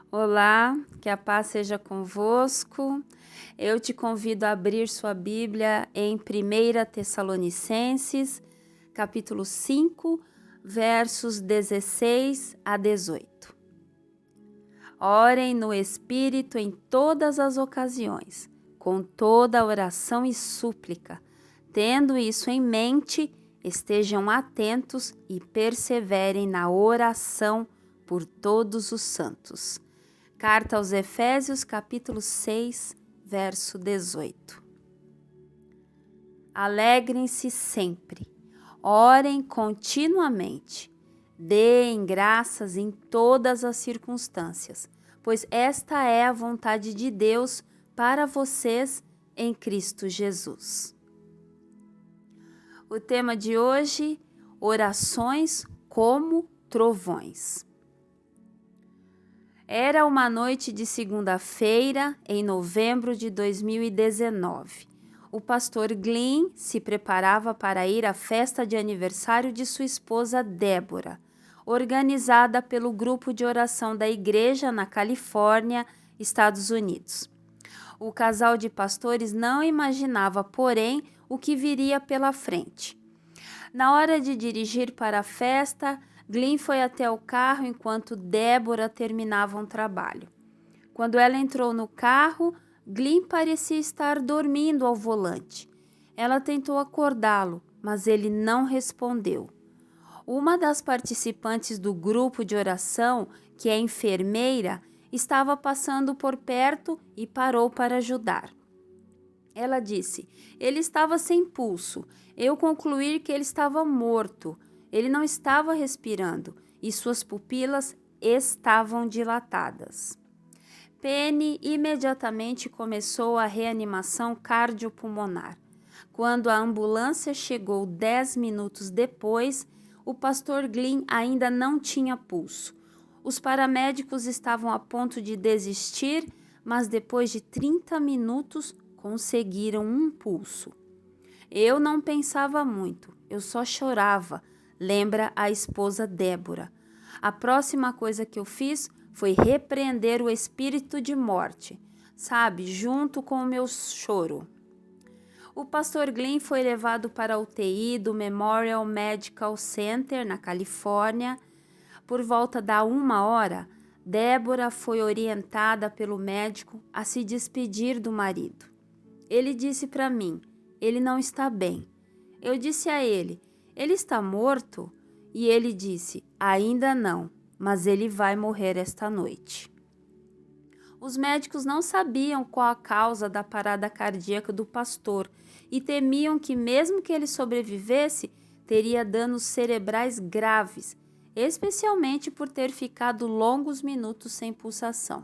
Olá, que a paz seja convosco. Eu te convido a abrir sua Bíblia em 1 Tessalonicenses, capítulo 5, versos 16 a 18. Orem no Espírito em todas as ocasiões, com toda oração e súplica. Tendo isso em mente, estejam atentos e perseverem na oração por todos os santos. Carta aos Efésios, capítulo 6, verso 18. Alegrem-se sempre, orem continuamente, deem graças em todas as circunstâncias, pois esta é a vontade de Deus para vocês em Cristo Jesus. O tema de hoje, orações como trovões. Era uma noite de segunda-feira, em novembro de 2019. O pastor Glynn se preparava para ir à festa de aniversário de sua esposa Débora, organizada pelo grupo de oração da igreja na Califórnia, Estados Unidos. O casal de pastores não imaginava, porém, o que viria pela frente. Na hora de dirigir para a festa, Glynn foi até o carro enquanto Débora terminava um trabalho. Quando ela entrou no carro, Glynn parecia estar dormindo ao volante. Ela tentou acordá-lo, mas ele não respondeu. Uma das participantes do grupo de oração, que é enfermeira, estava passando por perto e parou para ajudar. Ela disse: ele estava sem pulso. Eu concluí que ele estava morto. Ele não estava respirando e suas pupilas estavam dilatadas. Penny imediatamente começou a reanimação cardiopulmonar. Quando a ambulância chegou 10 minutos depois, o pastor Glynn ainda não tinha pulso. Os paramédicos estavam a ponto de desistir, mas depois de 30 minutos conseguiram um pulso. Eu não pensava muito, eu só chorava, lembra a esposa Débora. A próxima coisa que eu fiz foi repreender o espírito de morte, sabe, junto com o meu choro. O pastor Glynn foi levado para a UTI do Memorial Medical Center, na Califórnia. Por volta da 1h, Débora foi orientada pelo médico a se despedir do marido. Ele disse para mim: ele não está bem. Eu disse a ele: ele está morto? E ele disse: ainda não, mas ele vai morrer esta noite. Os médicos não sabiam qual a causa da parada cardíaca do pastor e temiam que, mesmo que ele sobrevivesse, teria danos cerebrais graves, especialmente por ter ficado longos minutos sem pulsação.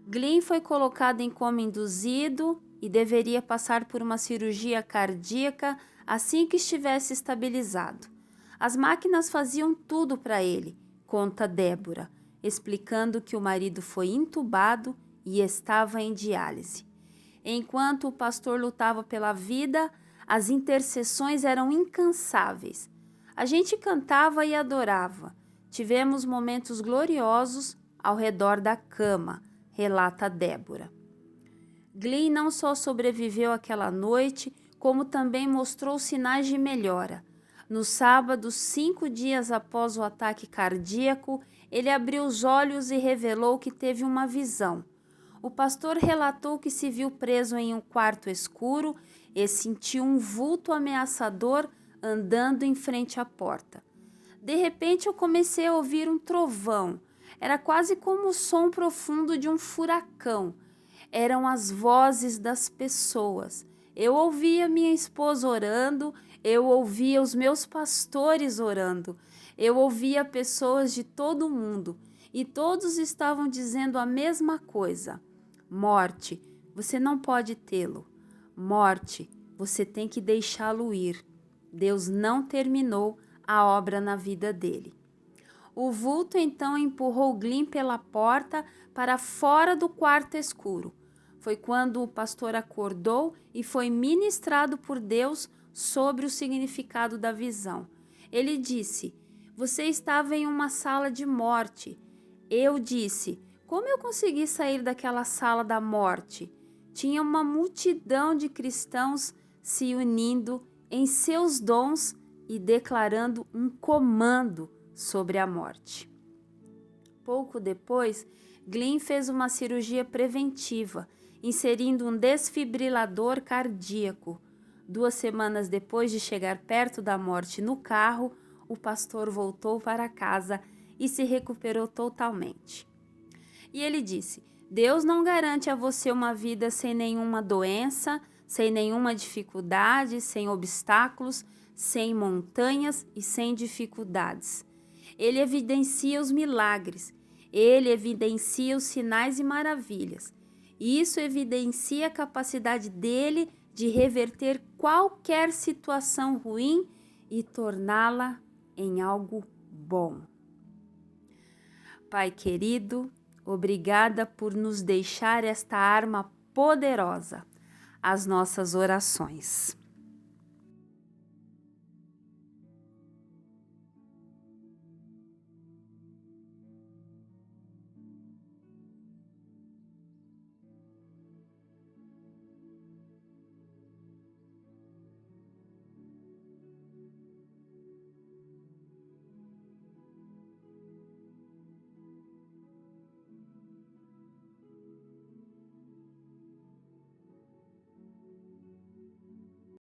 Glynn foi colocado em coma induzido e deveria passar por uma cirurgia cardíaca assim que estivesse estabilizado. As máquinas faziam tudo para ele, conta Débora, explicando que o marido foi entubado e estava em diálise. Enquanto o pastor lutava pela vida, as intercessões eram incansáveis. A gente cantava e adorava. Tivemos momentos gloriosos ao redor da cama, relata Débora. Glynn não só sobreviveu àquela noite, como também mostrou sinais de melhora. No sábado, 5 dias após o ataque cardíaco, ele abriu os olhos e revelou que teve uma visão. O pastor relatou que se viu preso em um quarto escuro e sentiu um vulto ameaçador andando em frente à porta. De repente, eu comecei a ouvir um trovão. Era quase como o som profundo de um furacão. Eram as vozes das pessoas. Eu ouvia minha esposa orando, eu ouvia os meus pastores orando, eu ouvia pessoas de todo o mundo e todos estavam dizendo a mesma coisa: morte, você não pode tê-lo. Morte, você tem que deixá-lo ir. Deus não terminou a obra na vida dele. O vulto então empurrou Glynn pela porta para fora do quarto escuro. Foi quando o pastor acordou e foi ministrado por Deus sobre o significado da visão. Ele disse: você estava em uma sala de morte. Eu disse: Como eu consegui sair daquela sala da morte? Tinha uma multidão de cristãos se unindo em seus dons e declarando um comando sobre a morte. Pouco depois, Glynn fez uma cirurgia preventiva, inserindo um desfibrilador cardíaco. 2 semanas depois de chegar perto da morte no carro, o pastor voltou para casa e se recuperou totalmente. E ele disse: Deus não garante a você uma vida sem nenhuma doença, sem nenhuma dificuldade, sem obstáculos, sem montanhas e sem dificuldades. Ele evidencia os milagres, ele evidencia os sinais e maravilhas. E isso evidencia a capacidade dele de reverter qualquer situação ruim e torná-la em algo bom. Pai querido, obrigada por nos deixar esta arma poderosa, as nossas orações.